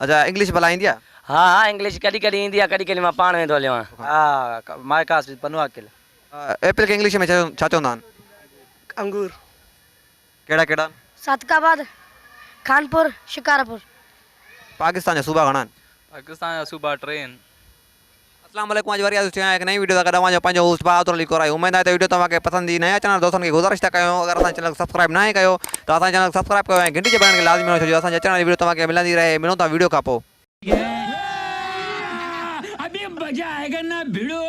अच्छा इंग्लिश भला ईंदी आहे? हाँ हाँ इंग्लिश कॾहिं कॾहिं ईंदी आहे, कॾहिं कॾहिं मां पाण वेंदो हलियो आहियां। हाँ माय कास्ट पनुआ किल एप्पल खे इंग्लिश में छा चवंदा आहिनि? अंगूर। कहिड़ा कहिड़ा? सादकाबाद, कानपुर, शिकारपुर। पाकिस्तान जा सूबा घणा आहिनि? पाकिस्तान जा सूबा ट्रेन। अस्सलाम वालेकुम, आज वरी आया एक नई वीडियो का गडा जो पंहिंजो होस्ट बादल लिखो रहा उम्मीद है तो वीडियो तव्हांखे पसंद ई नया चैनल दोस्तों की गुजारिश था कयूं अगर असां चैनल सब्सक्राइब ना कयो तो असां चैनल सब्सक्राइब कयो ऐं घंटी जे बटन खे लाज़मी छो जो असां अचण वारी वीडियो तव्हांखे मिलंदी रहे। मिलूं था वीडियो खां पोइ। अभी मजा आएगा ना भिड़ो।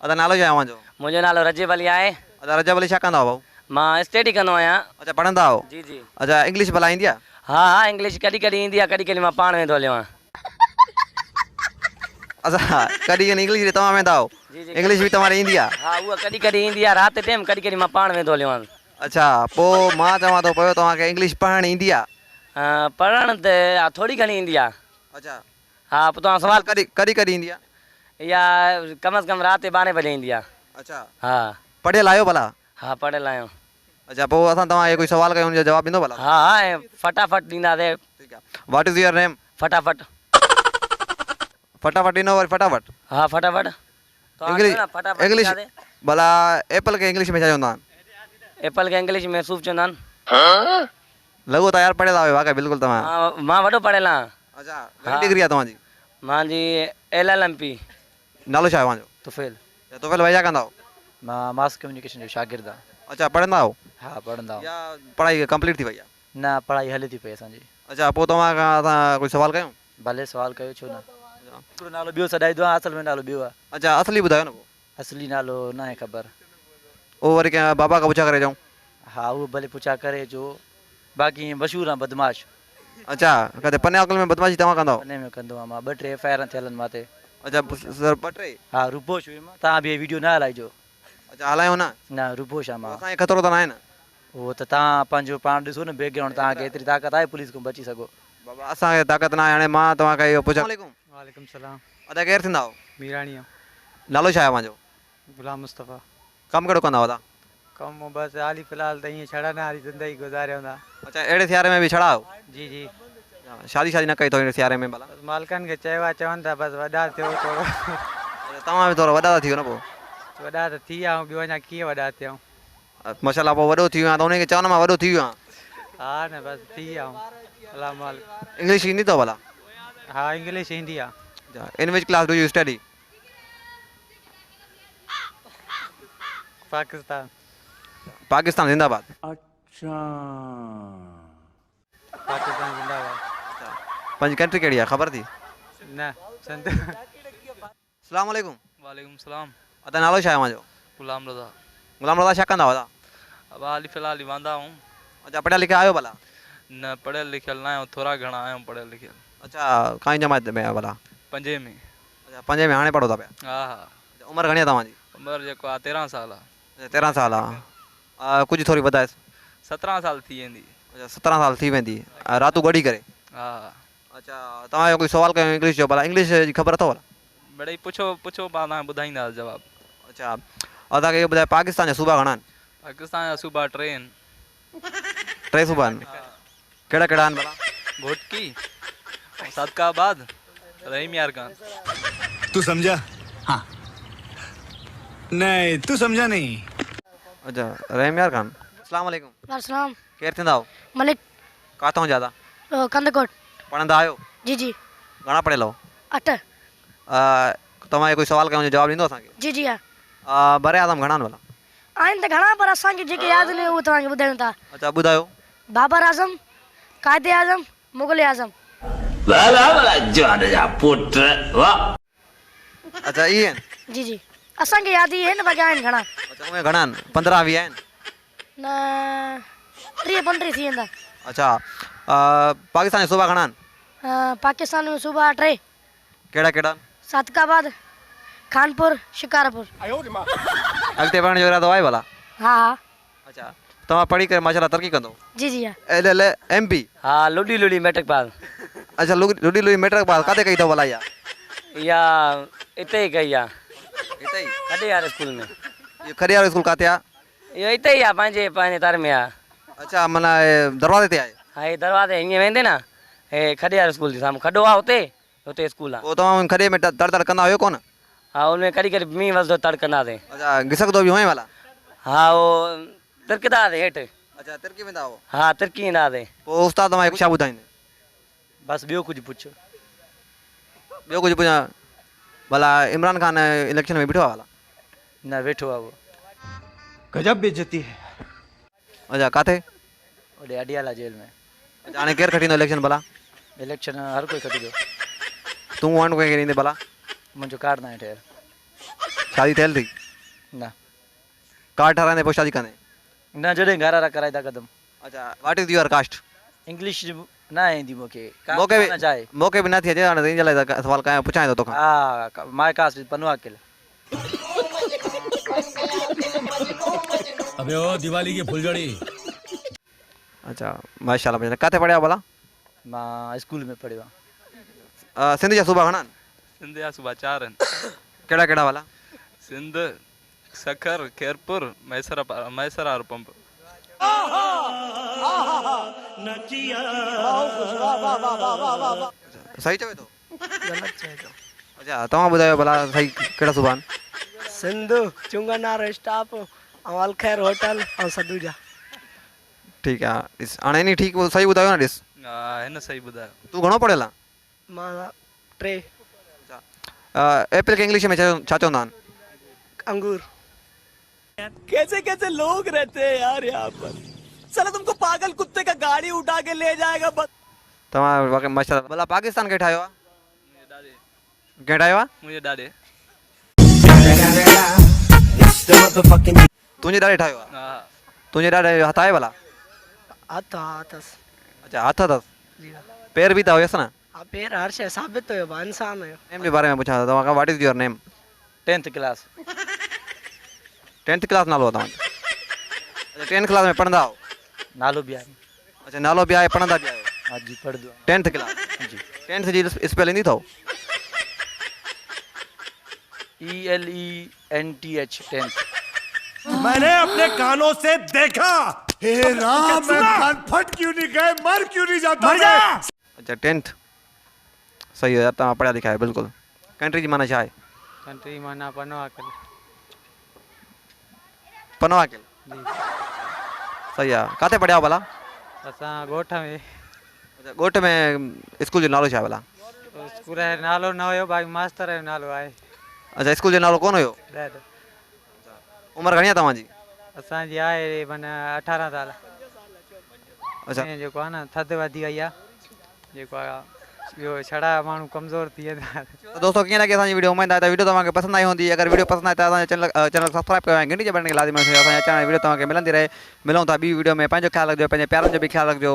अदा नालो छा आहे तव्हांजो? मुंहिंजो नालो रजीब अली आहे। अदा रजब अली छा कंदा आहियो भाऊ? मां स्टडी कंदो आहियां। अच्छा पढ़ंदा आहियो? जी जी। अच्छा इंग्लिश भला ईंदी आहे? हाँ हाँ इंग्लिश कॾहिं कॾहिं ईंदी आहे, कॾहिं कॾहिं मां पाण वेंदो हलियो आहियां। अच्छा कॾहिं इंग्लिश तव्हां वेंदा आहियो? इंग्लिश भी तुम्हारी ईंदी आहे? हाँ उहा कॾहिं कॾहिं ईंदी आहे राति टाइम, कॾहिं कॾहिं मां पाण वेंदो हलियो आहियां। अच्छा पोइ मां चवां थो पियो तव्हांखे इंग्लिश पढ़णु ईंदी आहे? पढ़ण त थोरी घणी ईंदी आहे। अच्छा हाँ पोइ तव्हां सवाल कॾहिं कॾहिं कॾहिं ईंदी आहे? या कम से कम राति 12 बजे ईंदी आहे। अच्छा हाँ पढ़ियल आहियो भला? हाँ पढ़ियल आहियूं। अच्छा पोइ असां तव्हां कोई सवाल कयूं हुनजो जवाबु ॾींदो भला? हाँ हाँ ऐं फटाफट ॾींदासीं। ठीकु आहे। व्हाट इज़ योर नेम? फटाफट। फटाफट ॾींदो वरी फटाफट? हाँ फटाफट। इंग्लिश भला एप्पल खे इंग्लिश में छा चवंदा आहिनि? एप्पल खे इंग्लिश में सूप चवंदा आहिनि। लॻो त यार पढ़ियल आहियो वाक़ई बिल्कुलु तव्हां। हाँ मां वॾो पढ़ियल आहियां। अच्छा घणी डिग्री आहे तव्हांजी? मुंहिंजी LLMP। नालो छा आहे तव्हांजो? तुफेल तोफेल भाई छा कंदा आहियो? मां मास कम्युनिकेशन जो शागिर्द आहियां। अच्छा पढ़ंदा आहियो? हाँ पढ़ंदा आहियूं। या पढ़ाई कंप्लीट थी वई आहे? न पढ़ाई हले थी पई असांजी। अच्छा पोइ तव्हां खां असां कोई सवाल कयूं? भले सवाल कयो छो न। हिकिड़ो नालो ॿियो सॾाईंदो आहियां, असल में नालो ॿियो आहे। अच्छा असली ॿुधायो न पोइ। असली नालो न आहे ख़बर। उहो वरी कंहिं बाबा खां पुछा करे चऊं? हाँ उहो भले पुछा करे जो, बाक़ी मशहूरु आहे बदमाश। अच्छा किथे पने अकल में बदमाशी तव्हां कंदा आहियो? पने में कंदो आहियां मां, 2-3 FIR थियल आहिनि माथे। अच्छा सर ॿ टे? हाँ रुपोश हुई मां, तव्हां बि वीडियो न हलाइजो। अच्छा हलायूं न? न रुपोश आहे मां। असांखे ख़तरो त न आहे न? उहो त तव्हां पंहिंजो पाण ॾिसो न बैकग्राउंड, तव्हांखे एतिरी ताक़त आहे पुलिस खां बची सघो। बाबा असांखे ताक़त न आहे। हाणे मां तव्हांखे इहो पुछां। वालेकुम सलाम। अदा केरु थींदा आहियो? मीराणी। नालो छा आहे तव्हांजो? गुलाम मुस्तफ़ा। कमु कहिड़ो कंदा आहियो? कम बस हाली फिलहाल त ईअं छड़ा न हाली ज़िंदगी गुज़ारियूं था। अच्छा अहिड़े सियारे में बि छड़ा आहियो? जी जी। शादी शादी न कई अथव अहिड़े सियारे में भला? बस मालिकनि खे चयो आहे, चवनि था बसि वॾा थियो थोरो। तव्हां बि थोरो वॾा था थी वियो न पोइ? वॾा त थी विया आहियूं, ॿियो अञा कीअं वॾा थियूं। माशाल्लाह पोइ वॾो थी वियो आहे त उनखे चवनि मां वॾो थी वियो आहे। हा न बसि थी विया आहियूं अलाह मालिक। इंग्लिश ईंदी अथव भला? हा इंग्लिश ईंदी आहे। इन which class do U study? Pakistan. Pakistan जिंदाबाद। अच्छा पाकिस्तान जिंदाबाद। पंहिंजी कंट्री कहिड़ी आहे ख़बर थी? न संत। अस्सलाम वालेकुम। वालेकुम सलाम। अदा नालो छा आहे तव्हांजो? गुलाम रज़ा। गुलाम रज़ा छा कंदा हुआ? अब हाली फ़िलहाल ही वांदा हूँ। अच्छा पढ़िया लिखिया आहियो भला? न पढ़ियल लिखियल न आहियूं, थोरा घणा आहियूं पढ़ियल लिखियल। अच्छा काई जमात में आहे भला? 5 में। अच्छा 5 में हाणे पढ़ो था पिया? हा हा। उमिरि घणी आहे तव्हांजी? उमिरि जेको आहे 13 साल आहे। 13 साल आहे। कुझु थोरी वधाए? 17 साल थी वेंदी। अच्छा 17 साल थी वेंदी। रातू गॾी करे? हा। अच्छा तव्हांजो कोई सवाल कयो इंग्लिश जो भला? इंग्लिश जी ख़बर अथव? बड़े पुछो पुछो पाण तव्हां ॿुधाईंदासीं जवाबु। अच्छा असांखे इहो ॿुधाए पाकिस्तान जा सूबा घणा आहिनि? पाकिस्तान जा सूबा 3 आहिनि। 3 सूबा आहिनि? कहिड़ा कहिड़ा आहिनि भला? घोटकी, सादकाबाद, रहीम यार खान। तू समझा? हाँ नहीं तू समझा नहीं। अच्छा रहीम यार खान। अस्सलाम वालेकुम। वालेकुम। केरु थींदा आहियो? मलिक। किथां ज्यादा? कंदकोट। पढ़ंदा आहियो? जी जी। घणा पढ़ियल हो? 8। तव्हांखे कोई सवाल कयो हुनजो जवाबु ॾींदो असांखे? जी जी हा। बरे आज़म घणा आहिनि भला? आहिनि त घणा पर असांखे जेके यादि न उहे तव्हांखे ॿुधायूं था। अच्छा ॿुधायो। बाबर आज़म, कायदे आज़म, मुग़ल आज़म। अच्छा इहे आहिनि? जी जी असांखे यादि ई आहिनि, बाक़ी आहिनि घणा। अच्छा उहे घणा आहिनि? 15-20 आहिनि? न 30-35 थी वेंदा। अच्छा पाकिस्तान जा सूबा घणा आहिनि? पाकिस्तान में सूबा 3। कहिड़ा कहिड़ा? सादकाबाद, कानपुर, शिकारपुर। अॻिते पढ़ण जो इरादो आहे भला? हा हा। अच्छा तव्हां पढ़ी करे माशाल्लाह तरक़ी कंदो? जी जी हा। LLMP? हाँ लुडी लुडी मैट्रिक पास। अच्छा लुडी लुडी मैट्रिक पास काथे कई अथव भला? या इते ही कई आहे। हिते ई? खड़ियार स्कूल में। इहो खड़ियार स्कूल काथे आहे? इहो हिते ई आहे पंहिंजे तर में आहे। अच्छा माना दरवाज़े ते आहे? हा हे दरवाज़े हीअं वेंदे न हे खड़ियार स्कूल जे साम्हूं खॾो आहे हुते हुते स्कूल आहे पोइ तव्हां खॾे में तड़ कंदा हुयो कोन? हा उनमें कॾहिं कॾहिं मींहुं वसंदो तड़ कंदासीं अच्छा घिसकदो बि हुअं वाला? हा उहो तिरकंदा हुआसीं हेठि अच्छा तिरकी वेंदा हो? हा तिरकी ईंदा हुआसीं पोइ उस्ताद तव्हांखे छा ॿुधाईंदे? बस ॿियो कुछ पुछो। ॿियो कुझु पुछां? भला इमरान खान इलेक्शन में बीठो आहे भला? न वेठो आहे वो। गजब बेइज्जती है। अच्छा काथे? ओॾे अडियाला जेल में। अच्छा हाणे केरु खटींदो इलेक्शन भला? इलेक्शन हर कोई खटींदो। तूं वोट कंहिंखे ॾींदे भला? मुंहिंजो कार्ड न आहे ठहियल। शादी थियल थी? न कार्ड ठाराईंदे पोइ शादी कंदे? न जॾहिं घर वारा कराईंदा कदम। अच्छा what is your caste? English न ईंदी मूंखे। मूंखे न चाहे। बि मूंखे बि नथी अचे हाणे इन जे लाइ सवाल कयां पुछां थो तोखां। हा माय कास्ट पनुआ किल। अबे ओ दिवाली की फुलझड़ी। अच्छा माशाल्लाह माशाल्लाह किथे पढ़िया भला? मां स्कूल में पढ़ियो आहे। सिंध जा सूबा घणा आहिनि? सिंध जा सूबा 4 आहिनि। कहिड़ा कहिड़ा भला? सिंध, सखर, खैरपुर, मैसर और पंप। सही चवे थो? अच्छा तव्हां ॿुधायो भला सही कहिड़ा सूबा आहिनि? सिंधु चुंगनार स्टाफ ऐं अलखैर होटल ऐं सदूजा। ठीकु आहे ॾिस हाणे इन ठीकु सही ॿुधायो न ॾिस। हिन सही ॿुधायो। तूं घणो पढ़ियल आहे? मां 3 एप्पल खे इंग्लिश में छा चवंदा आहिनि? अंगूर। कैसे कैसे लोग रहते हैं यार यहाँ पर। चलो तुमको पागल कुत्ते का गाड़ी उठा के ले जाएगा बस। तव्हां वाक़ई माशाल्लाह भला पाकिस्तान खे ठाहियो आहे? कंहिं ठाहियो आहे? मुंहिंजे ॾाॾे। तुंहिंजे ॾाॾे ठाहियो आहे? हा तुंहिंजे ॾाॾे हथ आहे भला? हथ अथसि। अच्छा हथ अथसि? पेर बि त हुयसि न? हा पेर हर शइ साबित हुयो भाउ इंसान हुयो। नेम जे बारे में पुछां थो तव्हां खां what is your name? 10th class. 10th class नालो आहे तव्हांजो? अच्छा 10th क्लास में पढ़ंदा हो? नालो भी आहे। अच्छा नालो बि आहे पढ़ंदा बि आहियो? हाँ जी पढ़दो। 10th क्लास जी। 10th जी स्पेल ईंदी अथव? ELENTH 10th। मैंने अपने कानों से देखा। हे राम मैं कान फट क्यों नहीं गए, मर क्यों नहीं जाता मैं? अच्छा 10th सही है तव्हां पढ़िया लिखिया आहे बिल्कुलु। कंट्री जी माना छा आहे? कंट्री माना पनवा किल। पनवा किल सही आहे। किथे पढ़िया हो भला? असां ॻोठ में। अच्छा ॻोठ में स्कूल जो नालो छा आहे भला? स्कूल जो नालो न हुयो बाक़ी मास्तर जो नालो आहे। अच्छा स्कूल जो नालो कोन हुयो? ॾाढो। उमिरि घणी आहे तव्हांजी? असांजी आहे माना 18 साल। अच्छा ईअं जेको आहे न थधि वधी वई आहे जेको आहे ॿियो छड़ा माण्हू कमज़ोर थी वेंदा। तो दोस्तों कीअं लॻी असांजी वीडियो? उमेद आहे त वीडियो तव्हांखे पसंदि आई हूंदी। अगरि वीडियो पसंदि आहे त असांजे चैनल सब्सक्राइब कयो ऐं घंटी जे बटन खे लाज़मी असांजे अचण वारी वीडियो तव्हांखे मिलंदी रहे। मिलूं था ॿी वीडियो में। पंहिंजो ख़्यालु रखिजो, पंहिंजे प्यारनि जो बि ख़्यालु रखिजो।